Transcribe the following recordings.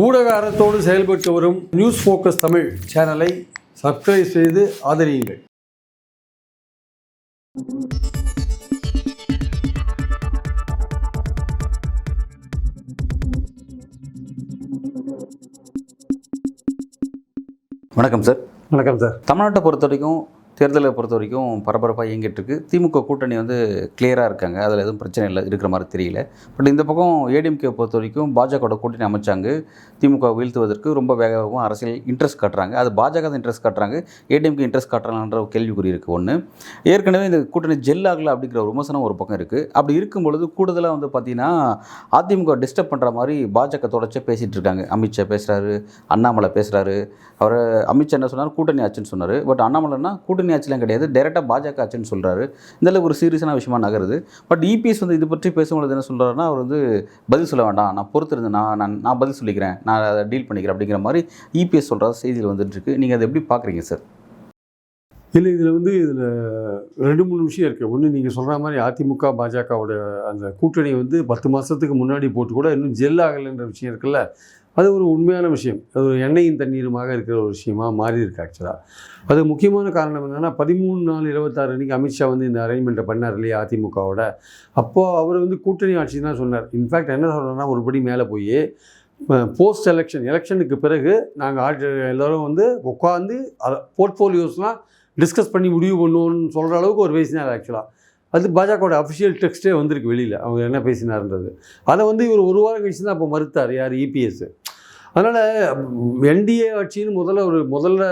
ஊடக அறத்தோடு செயல்பட்டு வரும் நியூஸ் ஃபோக்கஸ் தமிழ் சேனலை சப்ஸ்கிரைப் செய்து ஆதரியுங்கள். வணக்கம் சார். வணக்கம் சார். தமிழ்நாட்டை பொறுத்த வரைக்கும் தேர்தலை பொறுத்த வரைக்கும் பரபரப்பாக இயங்கிட்டு இருக்கு. திமுக கூட்டணி கிளியராக இருக்காங்க, அதில் எதுவும் பிரச்சனை இல்லை இருக்கிற மாதிரி தெரியல. பட் இந்த பக்கம் ஏடிஎம்கே பொறுத்த வரைக்கும் பாஜகவோட கூட்டணி அமைச்சாங்க. திமுக வீழ்த்துவதற்கு ரொம்ப வேகமாக அரசியல் இன்ட்ரெஸ்ட் காட்டுறாங்க. அது பாஜக தான் இன்ட்ரெஸ்ட் காட்டுறாங்க, ஏடிஎம்கே இன்ட்ரெஸ்ட் காட்டுறாங்கன்ற ஒரு கேள்விக்குறி இருக்குது. ஒன்று, ஏற்கனவே இந்த கூட்டணி ஜெல் ஆகலை அப்படிங்கிற ஒரு விமர்சனம் ஒரு பக்கம் இருக்குது. அப்படி இருக்கும் பொழுது கூடுதலாக பார்த்தீங்கன்னா அதிமுக டிஸ்டர்ப் பண்ணுற மாதிரி பாஜக தொடர்ச்சியாக பேசிகிட்டு இருக்காங்க. அமித்ஷா பேசுகிறாரு, அண்ணாமலை பேசுகிறாரு. அவர் அமித்ஷா என்ன சொன்னார், கூட்டணி ஆச்சுன்னு சொன்னார். பட் அண்ணாமலைனா கூட்டணி ஆட்சிலாம் கிடையாது, டைரெக்டாக பாஜக ஆச்சுன்னு சொல்கிறாரு. இதில் ஒரு சீரியஸான விஷயமா நகருது. பட் இபிஎஸ் இது பற்றி பேசும்பொழுது என்ன சொல்கிறாருன்னா, அவர் பதில் சொல்ல வேண்டாம், நான் பொறுத்திருந்து நான் பதில் சொல்லிக்கிறேன், நான் அதை டீல் பண்ணிக்கிறேன் அப்படிங்கிற மாதிரி இபிஎஸ் சொல்கிற செய்தியில் வந்துட்டுருக்கு. நீங்கள் அதை எப்படி பார்க்குறீங்க சார்? இல்லை, இதில் 2-3 விஷயம் இருக்குது. ஒன்று, நீங்கள் சொல்கிற மாதிரி அதிமுக பாஜகவோட அந்த கூட்டணி 10 மாதத்துக்கு முன்னாடி போட்டு கூட இன்னும் ஜெல் ஆகலைன்ற விஷயம் இருக்குல்ல, அது ஒரு உண்மையான விஷயம். அது ஒரு எண்ணெயும் தண்ணீருமாக இருக்கிற ஒரு விஷயமாக மாறி இருக்கு. ஆக்சுவலாக அது முக்கியமான காரணம் என்னென்னா, 13/4/26 அன்றைக்கி அமித்ஷா இந்த அரேஞ்ச்மெண்ட்டை பண்ணார் இல்லையா அதிமுகவோட. அப்போது அவர் கூட்டணி ஆட்சி தான் சொன்னார். இன்ஃபேக்ட் என்ன சொல்கிறேன்னா, ஒருபடி மேலே போய் போஸ்ட் எலெக்ஷனுக்கு பிறகு நாங்கள் எல்லோரும் உட்காந்து போர்ட்ஃபோலியோஸ்லாம் டிஸ்கஸ் பண்ணி முடிவு பண்ணுவோன்னு சொல்கிற அளவுக்கு ஒரு பேசினார். ஆக்சுவலாக அது பாஜகவோட அஃபிஷியல் டெக்ஸ்ட்டே வந்திருக்கு வெளியில், அவங்க என்ன பேசினார்ன்றது. அதை இவர் ஒரு வாரம் கழிச்சு தான் அப்போ மறுத்தார், யார், இபிஎஸ். அதனால் என்டிஏ ஆட்சின்னு முதல்ல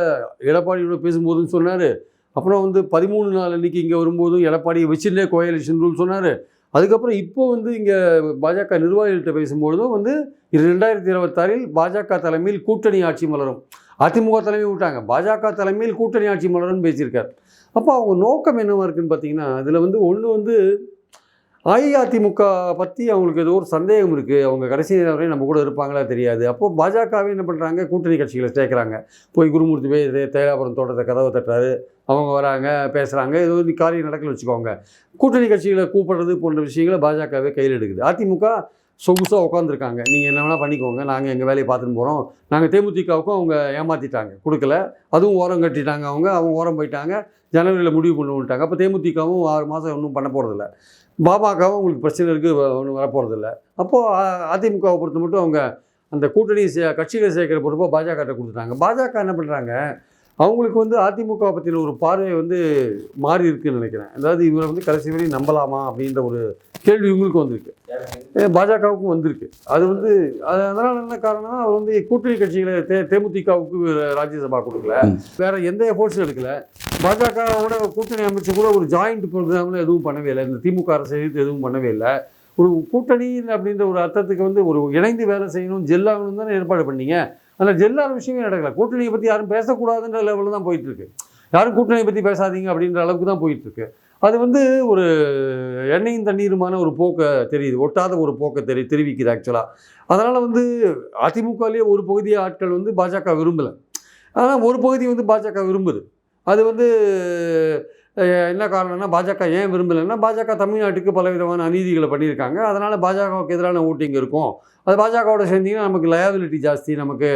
எடப்பாடியோட பேசும்போதுன்னு சொன்னார். அப்புறம் 13 நாள் அன்றைக்கி இங்கே வரும்போதும் எடப்பாடியை வச்சுருந்தே கோயலிஷன் ரூல் சொன்னார். அதுக்கப்புறம் இப்போ இங்கே பாஜக நிர்வாகிகள்கிட்ட பேசும்பொழுதும் 2026 பாஜக தலைமையில் கூட்டணி ஆட்சி மலரும். அதிமுக தலைமை விட்டாங்க, பாஜக தலைமையில் கூட்டணி ஆட்சி மலரும்னு பேசியிருக்கார். அப்போ அவங்க நோக்கம் என்னவாக இருக்குதுன்னு பார்த்தீங்கன்னா, அதில் ஒன்று அஇஅதிமுக பற்றி அவங்களுக்கு ஏதோ ஒரு சந்தேகம் இருக்குது. அவங்க கடைசி வரை நம்ம கூட இருப்பாங்களா தெரியாது. அப்போது பாஜகவே என்ன பண்ணுறாங்க, கூட்டணி கட்சிகளை சேர்க்குறாங்க. போய் குருமூர்த்தி போய் தேராபுரம் தோட்டத்தை கதவை தட்டுறாரு, அவங்க வராங்க, பேசுகிறாங்க, ஏதோ காரியம் நடக்கல வச்சுக்கோங்க. கூட்டணி கட்சிகளை கூப்பிடுறது போன்ற விஷயங்களை பாஜகவே கையில் எடுக்குது. அதிமுக சொகுசாக உட்காந்துருக்காங்க, நீங்கள் என்ன வேணால் பண்ணிக்கோங்க, நாங்கள் எங்கள் வேலையை பார்த்துன்னு போகிறோம். நாங்கள் தேமுதிகவுக்கும் அவங்க ஏமாற்றிட்டாங்க, கொடுக்கல, அதுவும் ஓரம் கட்டிட்டாங்க. அவங்க ஓரம் போயிட்டாங்க, ஜனவரியில் முடிவு கொண்டு வந்துட்டாங்க. அப்போ தேமுதிகவும் 6 மாதம் ஒன்றும் பண்ண போகிறதில்ல. பாமகவும் உங்களுக்கு பிரச்சனை இருக்குது, ஒன்றும் வரப்போகிறதில்ல. அப்போது அதிமுகவை பொறுத்த மட்டும் அவங்க அந்த கூட்டணி கட்சிகளை சேர்க்கிற பொறுப்போ பாஜகட்ட கொடுத்துட்டாங்க. பாஜக என்ன பண்ணுறாங்க, அவங்களுக்கு அதிமுக பற்றின ஒரு பார்வை மாறி இருக்குதுன்னு நினைக்கிறேன். அதாவது இவரை கடைசி வரை நம்பலாமா அப்படின்ற ஒரு கேள்வி இவங்களுக்கு வந்திருக்கு, பாஜகவுக்கும் வந்திருக்கு. அது அதனால் என்ன காரணம்னா, அவர் கூட்டணி கட்சிகளை தேமுதிகவுக்கு ராஜ்யசபா கொடுக்கல, வேறு எந்த எஃபோர்ட்ஸும் எடுக்கலை. பாஜகவோட கூட்டணி அமைச்சு கூட ஒரு ஜாயிண்ட் ப்ரோக்ராம்னு எதுவும் பண்ணவே இல்லை. இந்த திமுக அரசு எதுவும் பண்ணவே இல்லை. ஒரு கூட்டணி அப்படின்ற ஒரு அர்த்தத்துக்கு ஒரு இணைந்து வேலை செய்யணும், ஜெல்லாகணும் தானே ஏற்பாடு பண்ணீங்க. அதில் ஜெல்லான விஷயமே நடக்கல. கூட்டணியை பற்றி யாரும் பேசக்கூடாதுன்ற லெவலில் தான் போயிட்டுருக்கு. யாரும் கூட்டணியை பற்றி பேசாதீங்க அப்படின்ற அளவுக்கு தான் போயிட்டுருக்கு. அது ஒரு எண்ணெயும் தண்ணீருமான ஒரு போக்கை தெரியுது, ஒட்டாத ஒரு போக்கை தெரிவிக்குது ஆக்சுவலாக. அதனால் அதிமுகலேயே ஒரு பகுதி ஆட்கள் பாஜக விரும்பலை, ஆனால் ஒரு பகுதி பாஜக விரும்புது. அது என்ன காரணம்னா, பாஜக ஏன் விரும்பலைன்னா, பாஜக தமிழ்நாட்டுக்கு பலவிதமான அநீதிகளை பண்ணியிருக்காங்க. அதனால் பாஜகவுக்கு எதிரான ஓட்டிங் இருக்கும். அது பாஜகவோட சேர்ந்திங்கன்னா நமக்கு லயபிலிட்டி ஜாஸ்தி, நமக்கு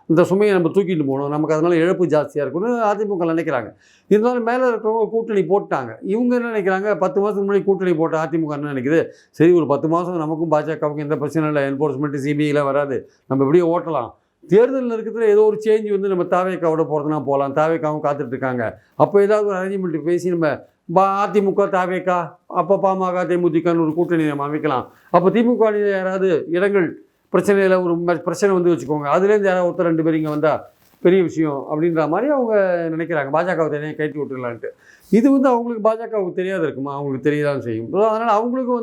இந்த சுமையை நம்ம தூக்கிட்டு போகணும், நமக்கு அதனால் இழப்பு ஜாஸ்தியாக இருக்கும்னு அதிமுக நினைக்கிறாங்க. இருந்தாலும் மேலே இருக்கிறவங்க கூட்டணி போட்டாங்க. இவங்க என்ன நினைக்கிறாங்க, 10 மாதத்துக்கு முன்னாடி கூட்டணி போட்ட அதிமுக என்ன நினைக்குது, சரி ஒரு 10 மாதம் நமக்கும் பாஜகவுக்கும் எந்த பிரச்சனை இல்லை, என்ஃபோர்ஸ்மெண்ட்டு சிபிஐலாம் வராது, நம்ம எப்படியே ஓட்டலாம். தேர்தல் இருக்கிறதுல ஏதோ ஒரு சேஞ்ச் நம்ம தாவேக்காவோட போகிறதுனா போகலாம், தாவேக்காவும் காத்துட்ருக்காங்க. அப்போ ஏதாவது ஒரு அரேஞ்ச்மெண்ட் பேசி நம்ம அதிமுக தாவேக்கா, அப்போ பாமக தேமுதிகன்னு ஒரு கூட்டணி நம்ம அமைக்கலாம். அப்போ திமுக யாராவது இடங்கள் பிரச்சனையில் ஒரு பிரச்சனை வச்சுக்கோங்க, அதுலேருந்து யாராவது ஒருத்தர் 2 பேர் இங்கே வந்தால் பெரிய விஷயம் அப்படின்ற மாதிரி அவங்க நினைக்கிறாங்க. பாஜகவை தனியாக கட்டி விட்டுடலான்ட்டு. இது அவங்களுக்கு பாஜகவுக்கு தெரியாத இருக்குமா, அவங்களுக்கு தெரியதான் செய்யும். அதனால் அவங்களுக்கும்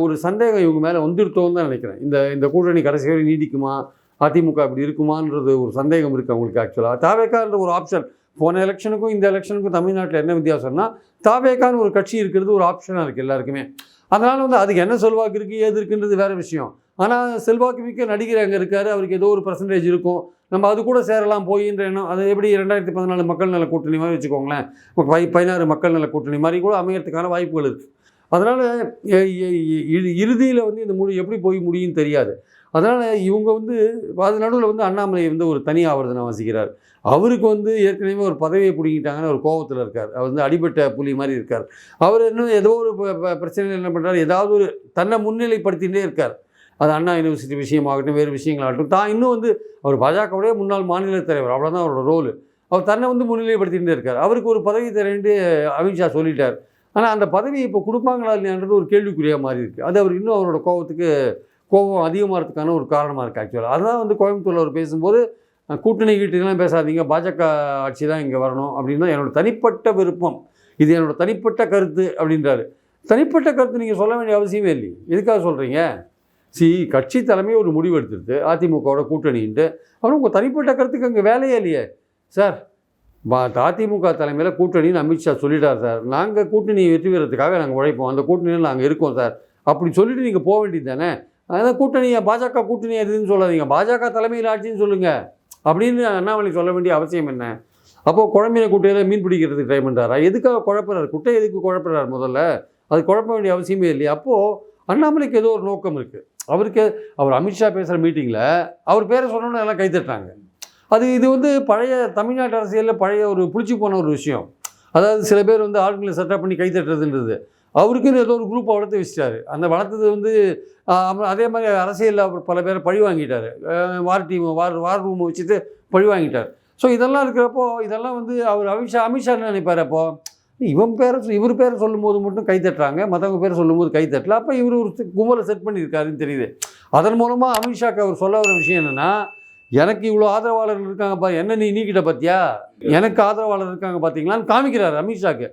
ஒரு சந்தேகம் இவங்க மேலே வந்துருத்தோன்னு தான் நினைக்கிறேன். இந்த கூட்டணி கடைசி வரை நீடிக்குமா, அதிமுக இப்படி இருக்குமான்றது ஒரு சந்தேகம் இருக்குது அவங்களுக்கு. ஆக்சுவலாக தாவேக்கான்ற ஒரு ஆப்ஷன், போன எலெக்ஷனுக்கும் இந்த எலெக்ஷனுக்கும் தமிழ்நாட்டில் என்ன வித்தியாசம்னா, தாவேக்கான்னு ஒரு கட்சி இருக்கிறது ஒரு ஆப்ஷனாக இருக்குது எல்லாருக்குமே. அதனால் அதுக்கு என்ன செல்வாக்கு இருக்குது ஏது இருக்குன்றது வேறு விஷயம். ஆனால் செல்வாக்கு மிக்க நடிகர் அங்கே இருக்கார், அவருக்கு ஏதோ ஒரு பர்சன்டேஜ் இருக்கும், நம்ம அது கூட சேரலாம் போயின்ற எண்ணம். அது எப்படி 2014 மக்கள் நல கூட்டணி மாதிரி வச்சுக்கோங்களேன், 16 மக்கள் நல கூட்டணி மாதிரி கூட அமையறதுக்கான வாய்ப்புகள் இருக்குது. அதனால் இறுதியில் இந்த எப்படி போய் முடியும்னு தெரியாது. அதனால் இவங்க வந்து அது நடுவில் வந்து அண்ணாமலை வந்து ஒரு தனி ஆவர்த்தனம் வாசிக்கிறார். அவருக்கு வந்து ஏற்கனவே ஒரு பதவியை பிடிங்கிட்டாங்கன்னு ஒரு கோபத்தில் இருக்கார். அவர் வந்து அடிபட்ட புலி மாதிரி இருக்கார். அவர் இன்னும் ஏதோ ஒரு பிரச்சனையில் என்ன பண்ணுறாரு, ஏதாவது ஒரு தன்னை முன்னிலைப்படுத்திகிட்டே இருக்கார். அது அண்ணா யூனிவர்சிட்டி விஷயமாகட்டும், வேறு விஷயங்களாகட்டும். தான் இன்னும் வந்து அவர் பாஜகவுடைய முன்னாள் மாநில தலைவர், அவ்வளோதான் அவரோட ரோலு. அவர் தன்னை வந்து முன்னிலைப்படுத்திகிட்டே இருக்கார். அவருக்கு ஒரு பதவி தரேன்ட்டு அமித்ஷா சொல்லிட்டார். ஆனால் அந்த பதவியை இப்போ கொடுப்பாங்களா இல்லையான்றது ஒரு கேள்விக்குறியாக மாறி இருக்குது. அது அவர் இன்னும் அவரோட கோபம் அதிகமாகிறதுக்கான ஒரு காரணமாக இருக்குது ஆக்சுவலாக. அதுதான் வந்து கோயம்புத்தூரில் அவர் பேசும்போது கூட்டணி கீட்டணிலாம் பேசாதீங்க, பாஜக ஆட்சி தான் இங்கே வரணும் அப்படின்னு தான் என்னோடய தனிப்பட்ட விருப்பம், இது என்னோடய தனிப்பட்ட கருத்து அப்படின்றாரு. தனிப்பட்ட கருத்து நீங்கள் சொல்ல வேண்டிய அவசியமே இல்லையே, எதுக்காக சொல்கிறீங்க? கட்சி தலைமை ஒரு முடிவு எடுத்துருது அதிமுகவோட கூட்டணின்ட்டு, அப்புறம் உங்கள் தனிப்பட்ட கருத்துக்கு அங்கே வேலையே இல்லையே சார். அதிமுக தலைமையில் கூட்டணின்னு அமித்ஷா சொல்லிட்டார் சார், நாங்கள் கூட்டணி வெற்றி பெறதுக்காக நாங்கள் உழைப்போம், அந்த கூட்டணியில் நாங்கள் இருக்கோம் சார் அப்படி சொல்லிவிட்டு நீங்கள் போக வேண்டியது தானே. அதான் கூட்டணியை பாஜக கூட்டணி எதுன்னு சொல்லாதீங்க, பாஜக தலைமையில் ஆட்சின்னு சொல்லுங்கள் அப்படின்னு அண்ணாமலை சொல்ல வேண்டிய அவசியம் என்ன? அப்போது குழம்பின குட்டையில் மீன் பிடிக்கிறதுக்கு ட்ரை பண்ணுறாரா? எதுக்காக குழப்பறாரு? குட்டை எதுக்கு குழப்பறாரு? முதல்ல அது குழப்ப வேண்டிய அவசியமே இல்லையா? அப்போது அண்ணாமலைக்கு ஏதோ ஒரு நோக்கம் இருக்குது. அவர் அமித்ஷா பேசுகிற மீட்டிங்கில் அவர் பேரை சொன்னோன்னு எல்லாம் கைத்தட்டாங்க. இது வந்து பழைய தமிழ்நாட்டு அரசியலில் பழைய ஒரு புளிச்சு போன ஒரு விஷயம். அதாவது சில பேர் வந்து ஆளுங்களை செட்டப் பண்ணி கைத்தட்டுறதுன்றது. அவருக்குன்னு ஏதோ ஒரு குரூப்பை வளர்த்து வச்சுட்டாரு. அந்த வளர்த்தது வந்து அதே மாதிரி அரசியலில் அவர் பல பேரை பழி வாங்கிட்டார். வார் ரூமை வச்சுட்டு பழி வாங்கிட்டார். ஸோ இதெல்லாம் இருக்கிறப்போ இதெல்லாம் வந்து அவர் அமித்ஷா என்ன நினைப்பார்? அப்போது இவர் பேரை சொல்லும்போது மட்டும் கைத்தட்டுறாங்க, மற்றவங்க பேரை சொல்லும்போது கைத்தட்டல. அப்போ இவர் ஒரு கும்பலை செட் பண்ணியிருக்காருன்னு தெரியுது. அதன் மூலமாக அமித்ஷாக்கு அவர் சொல்ல வர விஷயம் என்னென்னா, எனக்கு இவ்வளோ ஆதரவாளர்கள் இருக்காங்கப்பா, என்ன நீ நீக்கிட்ட பார்த்தியா, எனக்கு ஆதரவாளர் இருக்காங்க பார்த்தீங்களான்னு காமிக்கிறார் அமித்ஷாக்கு.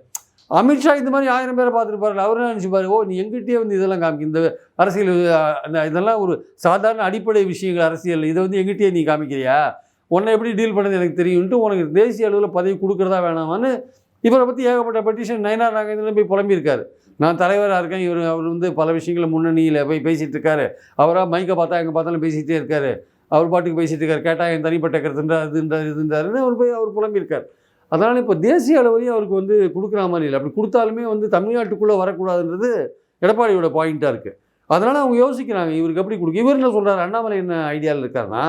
அமித்ஷா இந்த மாதிரி 1000 பேரை பார்த்துருப்பாரு. அவர் என்ன நினச்சிப்பாரு, ஓ நீ எங்கிட்டே வந்து இதெல்லாம் காமிக்க, இந்த அரசியல் இதெல்லாம் ஒரு சாதாரண அடிப்படை விஷயங்கள் அரசியல், இதை வந்து எங்கிட்டே நீ காமிக்கிறியா, உன்னை எப்படி டீல் பண்ணது எனக்கு தெரியும்ட்டு உனக்கு தேசிய அளவில் பதவி கொடுக்குறதா வேணாமான்னு இவரை பற்றி ஏகப்பட்ட பெட்டிஷன் நயனார் நாகேந்திரன் போய் புலம்பியிருக்காரு. நான் தலைவராக இருக்கேன், அவர் வந்து பல விஷயங்களை முன்னணியில் போய் பேசிகிட்டு இருக்காரு, அவராக மைக்கை பார்த்தா எங்கே பார்த்தாலும் பேசிகிட்டே இருக்காரு, அவர் பாட்டுக்கு பேசிகிட்டு இருக்காரு, கேட்டால் என் தனிப்பட்ட கருத்துன்றா இதுன்றாருன்னு அவர் புலம்பியிருக்கார். அதனால் இப்போ தேசிய அளவுலேயும் அவருக்கு வந்து கொடுக்குற மாதிரி இல்லை. அப்படி கொடுத்தாலுமே வந்து தமிழ்நாட்டுக்குள்ளே வரக்கூடாதுன்றது எடப்பாடியோட பாயிண்ட்டாக இருக்குது. அதனால் அவங்க யோசிக்கிறாங்க இவருக்கு எப்படி கொடுக்கும். இவர் என்ன சொல்கிறார், அண்ணாமலை என்ன ஐடியாவில் இருக்காருன்னா,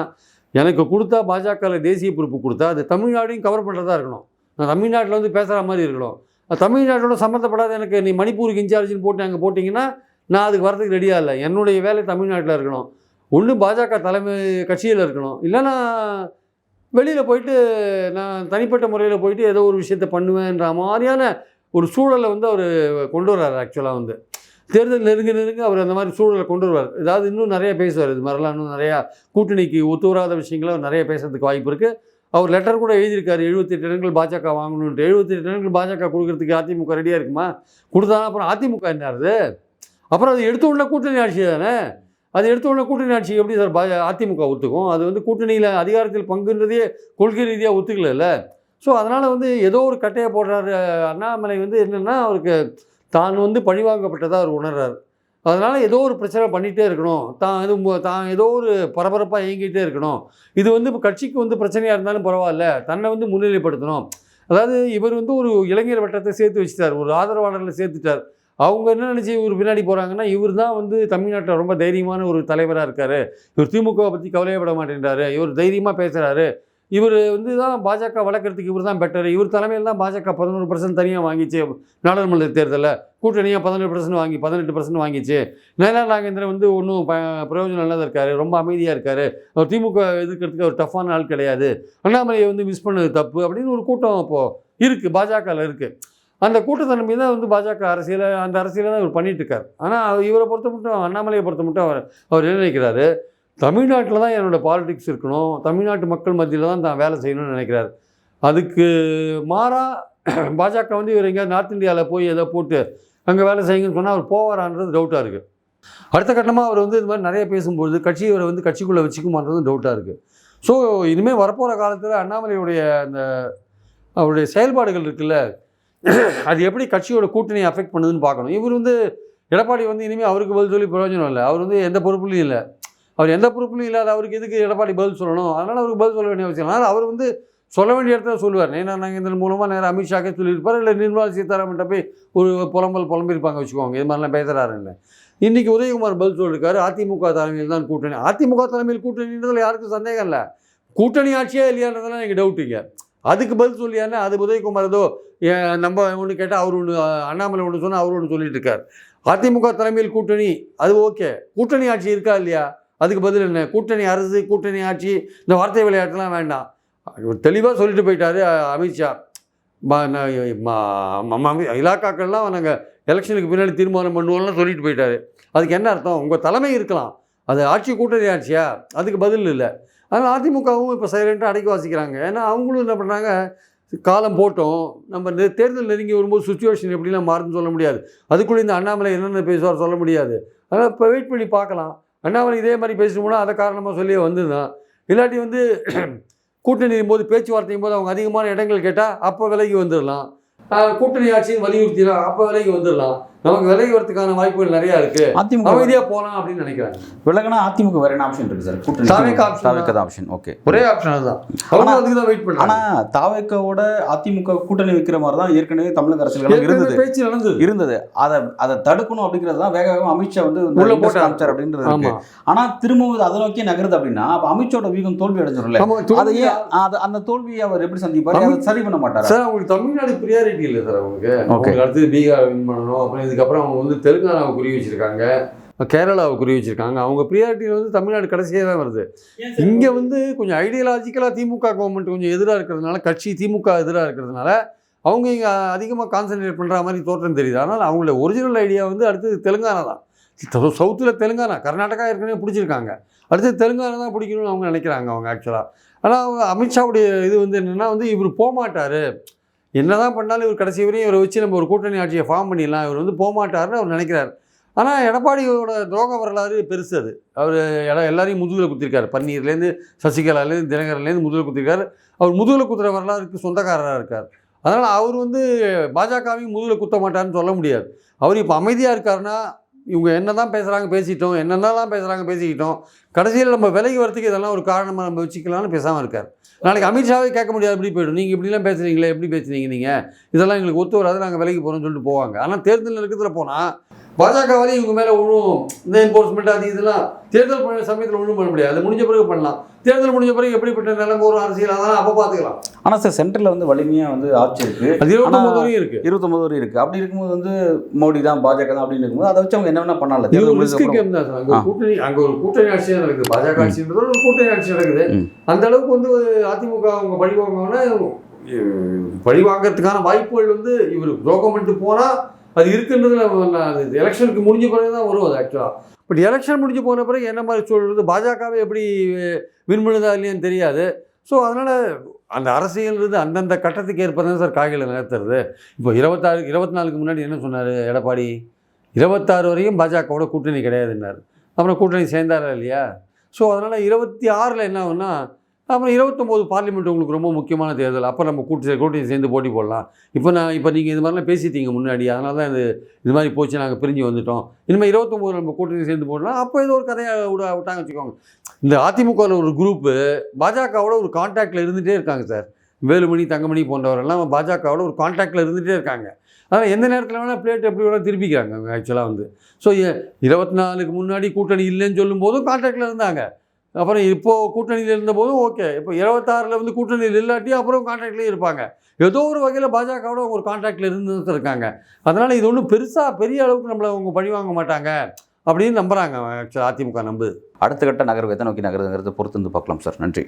எனக்கு கொடுத்தா பாஜகவில் தேசிய பொறுப்பு கொடுத்தா அது தமிழ்நாடையும் கவர் பண்ணுறதா இருக்கணும், நான் தமிழ்நாட்டில் வந்து பேசுகிற மாதிரி இருக்கணும், தமிழ்நாட்டோட சம்மந்தப்படாத எனக்கு நீ மணிப்பூருக்கு இன்சார்ஜின்னு போட்டு அங்கே போட்டிங்கன்னா நான் அதுக்கு வரதுக்கு ரெடியாக இல்லை. என்னுடைய வேலை தமிழ்நாட்டில் இருக்கணும், ஒன்று பாஜக தலைமை கட்சியில் இருக்கணும், இல்லைன்னா வெளியில் போயிட்டு நான் தனிப்பட்ட முறையில் போயிட்டு ஏதோ ஒரு விஷயத்தை பண்ணுவேன்ற மாதிரியான ஒரு சூழலை வந்து அவர் கொண்டு வர்றார். ஆக்சுவலாக வந்து தேர்தல் நெருங்க அவர் அந்த மாதிரி சூழலை கொண்டு வருவார். ஏதாவது இன்னும் நிறைய பேசுவார், இது மாதிரிலாம் இன்னும் நிறையா கூட்டணிக்கு ஒத்து வராத விஷயங்களை அவர் நிறைய பேசுறதுக்கு வாய்ப்பு இருக்குது. அவர் லெட்டர் கூட எழுதியிருக்காரு, 78 இடங்கள் பாஜக வாங்கணுன்ட்டு. 78 இடங்கள் பாஜக கொடுக்கறதுக்கு அதிமுக ரெடியாக இருக்குமா? கொடுத்தாலும் அப்புறம் அதிமுக என்னாருது? அப்புறம் அது எடுத்த உடனே கூட்டணி ஆட்சி தானே. அது எடுத்த உடனே கூட்டணி ஆட்சி எப்படி சார் அதிமுக ஒத்துக்கும்? அது வந்து கூட்டணியில் அதிகாரத்தில் பங்குன்றதே கொள்கை ரீதியாக ஒத்துக்கல. ஸோ அதனால் வந்து ஏதோ ஒரு கட்டையை போடுறாரு அண்ணாமலை. வந்து என்னென்னா அவருக்கு தான் வந்து பழிவாங்கப்பட்டதாக அவர் உணர்றார். அதனால் ஏதோ ஒரு பிரச்சனை பண்ணிகிட்டே இருக்கணும், தான் ஏதோ ஒரு பரபரப்பாக இயங்கிகிட்டே இருக்கணும். இது வந்து இப்போ கட்சிக்கு வந்து பிரச்சனையாக இருந்தாலும் பரவாயில்ல, தன்னை வந்து முன்னிலைப்படுத்தணும். அதாவது இவர் வந்து ஒரு இளைஞர் வட்டத்தை சேர்த்து வச்சுட்டார், ஒரு ஆதரவாளர்களை சேர்த்துட்டார். அவங்க என்ன நினச்சி இவர் பின்னாடி போகிறாங்கன்னா, இவர் தான் வந்து தமிழ்நாட்டில் ரொம்ப தைரியமான ஒரு தலைவராக இருக்கார், இவர் திமுகவை பற்றி கவலையப்பட மாட்டேன்றாரு, இவர் தைரியமாக பேசுகிறாரு, இவர் வந்து தான் பாஜக வளர்க்குறதுக்கு இவர் தான் பெட்டர், இவர் தலைமையில் தான் பாஜக 11% தனியாக வாங்கிச்சு நாடாளுமன்ற தேர்தலில், கூட்டணியாக 17% வாங்கி 18% வாங்கிச்சு. நயனார் நாகேந்திரன் வந்து ஒன்றும் பிரயோஜனம் இல்லாத இருக்கார், ரொம்ப அமைதியாக இருக்கார், அவர் திமுக எதிர்க்கிறதுக்கு அவர் டஃப்பான ஆள் கிடையாது, அண்ணாமலையை வந்து மிஸ் பண்ணது தப்பு அப்படின்னு ஒரு கூட்டம் இப்போது இருக்குது, பாஜகவில் இருக்குது. அந்த கூட்டத்தை நம்பி தான் வந்து பாஜக அந்த அரசியலை தான் இவர் பண்ணிகிட்ருக்கார். ஆனால் இவரை பொறுத்த மட்டும், அண்ணாமலையை பொறுத்த மட்டும் அவர் என்ன நினைக்கிறாரு, தமிழ்நாட்டில் தான் என்னோடய பாலிடிக்ஸ் இருக்கணும், தமிழ்நாட்டு மக்கள் மத்தியில் தான் தான் வேலை செய்யணும்னு நினைக்கிறார். அதுக்கு மாறாக பாஜக வந்து இவர் எங்கேயாவது நார்த் இந்தியாவில் போய் ஏதோ போட்டு அங்கே வேலை செய்யுங்கன்னு சொன்னால் அவர் போவாரான்றது டவுட்டாக இருக்குது. அடுத்த கட்டமாக அவர் வந்து இது மாதிரி நிறைய பேசும்பொழுது இவரை வந்து கட்சிக்குள்ளே வச்சுக்குமான்றதும் டவுட்டாக இருக்குது. ஸோ இனிமேல் வரப்போகிற காலத்தில் அண்ணாமலையுடைய அவருடைய செயல்பாடுகள் இருக்குல்ல, அது எப்படி கட்சியோட கூட்டணியை அஃபெக்ட் பண்ணுதுன்னு பார்க்கணும். இவர் வந்து எடப்பாடி வந்து இனிமேல் அவருக்கு பதில் சொல்லி பிரயோஜனம் இல்லை, அவர் வந்து எந்த பொறுப்புலையும் இல்லை, அவர் எந்த பொறுப்புலையும் இல்லாத அவருக்கு எதுக்கு எடப்பாடி பதில் சொல்லணும்? அதனால் அவருக்கு பதில் சொல்ல வேண்டிய அவசியம். அதனால் அவர் வந்து சொல்ல வேண்டிய இடத்துல சொல்லுவார். நயனார் நாகேந்திரன் மூலமாக நேராக அமித்ஷாக்கே சொல்லியிருப்பார், இல்லை நிர்மலா சீதாராமன்ட்ட போய் ஒரு புலம்பியிருப்பாங்க வச்சுக்கோங்க, இது மாதிரிலாம் பேசுகிறாரு இல்லை. இன்றைக்கி உதயகுமார் பதில் சொல்லியிருக்காரு, அதிமுக தலைமையில் தான் கூட்டணி. அதிமுக தலைமையில் கூட்டணின்றதில் யாருக்கும் சந்தேகம் இல்லை. கூட்டணி ஆட்சியே இல்லையான்றதெல்லாம் எனக்கு டவுட்டுங்க. அதுக்கு பதில் சொல்லியானே அது உதயகுமார் ஏதோ நம்ம ஒன்று கேட்டால் அவர் ஒன்று, அண்ணாமலை ஒன்று சொன்னால் அவர் ஒன்று சொல்லிட்டு இருக்கார். அதிமுக தலைமையில் கூட்டணி அது ஓகே, கூட்டணி ஆட்சி இருக்கா இல்லையா அதுக்கு பதில் என்ன? கூட்டணி அரசு, கூட்டணி ஆட்சி, இந்த வார்த்தை விளையாட்டுலாம் வேண்டாம். தெளிவாக சொல்லிட்டு போயிட்டார் அமித்ஷா. இலாக்காக்கள்லாம் நாங்கள் எலெக்ஷனுக்கு பின்னாடி தீர்மானம் பண்ணுவோம்லாம் சொல்லிட்டு போயிட்டார். அதுக்கு என்ன அர்த்தம்? உங்கள் தலைமை இருக்கலாம், அது ஆட்சி கூட்டணி ஆட்சியா? அதுக்கு பதில் இல்லை. அதனால் அதிமுகவும் இப்போ சைலண்ட்டாக அடக்கி வாசிக்கிறாங்க. ஏன்னா அவங்களும் என்ன பண்ணுறாங்க, காலம் போட்டோம், நம்ம தேர்தல் நெருங்கி வரும்போது சுச்சுவேஷன் எப்படிலாம் மாறுதுன்னு சொல்ல முடியாது. அதுக்குள்ளே இந்த அண்ணாமலை என்னென்ன பேசுவார் சொல்ல முடியாது. அதனால் இப்போ வெயிட் பண்ணி பார்க்கலாம். அண்ணாமலை இதே மாதிரி பேசணும்னா அதை காரணமாக சொல்லியே வந்துதான். இல்லாட்டி வந்து கூட்டணியும் போது, பேச்சுவார்த்தையும் போது அவங்க அதிகமான இடங்கள் கேட்டால் அப்போ விலகி வந்துடலாம். கூட்டணி ஆட்சின்னு வலியுறுத்தினா அப்போ விலகி வந்துடலாம். நமக்கு விலகி வரதுக்கான வாய்ப்புகள் நிறையா இருக்குது. அதிமுக அமைதியாக போகலாம் அப்படின்னு நினைக்கிறாங்க. விலகினா அதிமுக வேற என்ன ஆப்ஷன் இருக்குது சார்? கூட்டணி தாவேக்கா ஆப்ஷன். ஓகே, ஒரே ஆப்ஷன் அதுதான். அதுக்கு தான் வெயிட் பண்ணலாம். ஆனால் தாவேக்காவோட அதிமுக கூட்டணி வைக்கிற மாதிரி தான் ஏற்கனவே தமிழக அரசியல் பேச்சு இருந்தது. அதை தடுக்கணும் அப்படிங்கிறது தான் வேக வேகமாக அமித்ஷா வந்து உள்ள போட்டு அமைச்சார் அப்படின்றது இருக்கு. ஆனால் திரும்பவும் அதை நோக்கி நகருது அப்படின்னா அப்போ அமித்ஷாவோட வீகம் தோல்வி அடைஞ்சிடல. அதை அந்த தோல்வியை அவர் எப்படி சந்திப்பார்? அதை சரி பண்ண மாட்டார் சார். அவங்களுக்கு தமிழ்நாடு ப்ரியாரிட்டி இல்லை சார். அவங்களுக்கு அடுத்து பீகார் வின் பண்ணணும். அப்புறம் இதுக்கப்புறம் அவங்க வந்து தெலுங்கானாவை குறி வச்சுருக்காங்க, கேரளாவை குறி வச்சுருக்காங்க. அவங்க ப்ரியாரிட்டியில் வந்து தமிழ்நாடு கடைசியாக தான் வருது. இங்கே வந்து கொஞ்சம் ஐடியாலஜிக்கலாக திமுக கவர்மெண்ட் கொஞ்சம் எதிராக இருக்கிறதுனால, கட்சி திமுக எதிராக இருக்கிறதுனால அவங்க இங்கே அதிகமாக கான்சன்ட்ரேட் பண்ணுற மாதிரி தோற்றம் தெரியுது. அதனால் அவங்களோட ஒரிஜினல் ஐடியா வந்து அடுத்தது தெலுங்கானா தான். சவுத்தில் தெலுங்கானா, கர்நாடகா ஏற்கனவே பிடிச்சிருக்காங்க, அடுத்தது தெலுங்கானா தான் பிடிக்கணும்னு அவங்க நினைக்கிறாங்க அவங்க ஆக்சுவலாக. ஆனால் அவங்க அமித்ஷாவுடைய இது வந்து என்னென்னா வந்து இவர் போகமாட்டார், என்ன தான் பண்ணாலும் இவர் கடைசி வரையும் இவரை வச்சு நம்ம ஒரு கூட்டணி ஆட்சியை ஃபார்ம் பண்ணிடலாம், இவர் வந்து போகமாட்டார்னு அவர் நினைக்கிறார். ஆனால் எடப்பாடியோட துரோக வரலாறு பெருசு. அது அவர் எல்லாரையும் முதுகில் குத்திருக்காரு. பன்னீர்லேருந்து சசிகலாலேருந்து தினகரன்லேருந்து முதுகில் குத்திருக்காரு. அவர் முதுகில் குத்துற வரலாறுக்கு சொந்தக்காரராக இருக்கார். அதனால் அவர் வந்து பாஜகவையும் முதுகில் குத்த மாட்டார்னு சொல்ல முடியாது. அவர் இப்போ அமைதியாக இருக்காருன்னா இவங்க என்ன தான் பேசுகிறாங்க பேசிட்டோம், என்னென்னலாம் பேசுகிறாங்க பேசிக்கிட்டோம், கடைசியில் நம்ம விலகி வரத்துக்கு இதெல்லாம் ஒரு காரணமாக நம்ம வச்சுக்கலாம்னு பேசாமல் இருக்கார். நாளைக்கு அமித்ஷாவே கேட்க முடியாது, எப்படி போய்டும், நீங்கள் இப்படிலாம் பேசுகிறீங்களே, எப்படி பேசுகிறீங்க நீங்கள், இதெல்லாம் எங்களுக்கு ஒத்து வராது, நாங்கள் விலகி போகிறோம்னு சொல்லிட்டு போவாங்க. ஆனால் தேர்தல் இருக்கிறதுல போனால் பாஜகவாலையும் இவங்க மேலே ஒன்றும் இந்த என்ஃபோர்ஸ்மெண்ட் அது இதெல்லாம் தேர்தல் சமயத்தில் ஒன்றும் பண்ண முடியாது. அது முடிஞ்ச பிறகு பண்ணலாம். தேர்தல் முடிஞ்ச பிறகு எப்படிப்பட்ட நிலைமை ஒரு அரசியல் அதெல்லாம் அப்போ பார்த்துக்கலாம். ஆனால் சார் சென்ட்ரலில் வந்து வலிமையாக வந்து ஆட்சி இருக்குது, அது 29 வரையும் இருக்குது. 29 வரையும் இருக்குது. அப்படி இருக்கும்போது வந்து மோடி தான் பாஜக தான் அப்படின்னு இருக்கும்போது அதை வச்சு அவங்க என்ன வேணா பண்ணல. கூட்டணி அங்கே ஒரு கூட்டணி ஆட்சி தான் நடக்குது. பாஜக ஆட்சின்றது ஒரு கூட்டணி ஆட்சி நடக்குது. அந்த அளவுக்கு வந்து அதிமுக அவங்க பழி வாங்கினா பழி வாங்கிறதுக்கான வாய்ப்புகள் வந்து இவர் துரோகம் பண்ணிட்டு போனால் அது இருக்குன்றதுல அது எலெக்ஷனுக்கு முடிஞ்ச பிறகு தான் வரும் அது ஆக்சுவலாக. பட் எலெக்ஷன் முடிஞ்சு போன பிறகு என்ன மாதிரி சொல்கிறது, பாஜகவே எப்படி வின் பண்ணுதா இல்லையான்னு தெரியாது. ஸோ அதனால் அந்த அரசியல்ன்றது அந்தந்த கட்டத்துக்கு ஏற்பதான் சார் காய்களை நகர்த்துறது. இப்போ 24க்கு முன்னாடி என்ன சொன்னார் எடப்பாடி? 26 வரையும் பாஜகவோட கூட்டணி கிடையாதுன்னார். அப்புறம் கூட்டணி சேர்ந்தாரா இல்லையா? ஸோ அதனால் 26ல் என்ன ஆகுன்னா, அப்புறம் 29 பார்லிமெண்ட் உங்களுக்கு ரொம்ப முக்கியமான தேர்தல். அப்போ நம்ம கூட்டணி சேர்ந்து போட்டி போடலாம். இப்போ நீங்கள் இது மாதிரிலாம் பேசிட்டீங்க முன்னாடி, அதனால தான் இது மாதிரி போச்சு, நாங்கள் பிரிஞ்சு வந்துட்டோம், இனிமேல் 29 நம்ம கூட்டணி சேர்ந்து போடலாம். அப்போ ஏதோ ஒரு கதையை விட்டாங்க வச்சுக்கோங்க. இந்த அதிமுகவில் ஒரு குரூப்பு பாஜகவோட ஒரு கான்டாக்டில் இருந்துகிட்டே இருக்காங்க சார். வேலுமணி, தங்கமணி போன்றவரெல்லாம் பாஜகவோட ஒரு கான்டாக்டில் இருந்துகிட்டே இருக்காங்க. அதனால் எந்த நேரத்தில் வேணால் பிளேட் எப்படி வேணால் திருப்பிக்கிறாங்க அவங்க ஆக்சுவலாக வந்து. ஸோ 24க்கு முன்னாடி கூட்டணி இல்லைன்னு சொல்லும்போதும் கான்டாக்டில் இருந்தாங்க. அப்புறம் இப்போது கூட்டணியில் இருந்தபோதும் ஓகே. இப்போ 26ல் வந்து கூட்டணியில் இல்லாட்டி அப்புறம் கான்ட்ராக்ட்லேயும் இருப்பாங்க. ஏதோ ஒரு வகையில் பாஜகவோட ஒரு கான்ட்ராக்டில் இருந்து இருக்காங்க. அதனால் இது ஒன்றும் பெரிய அளவுக்கு நம்மளை அவங்க பழி வாங்க மாட்டாங்க அப்படின்னு நம்புகிறாங்க ஆக்சுவலாக அதிமுக நம்புது. அடுத்த கட்ட நகர்வு எதை நோக்கி நகருங்கிறத பொறுத்து வந்து பார்க்கலாம் சார். நன்றி.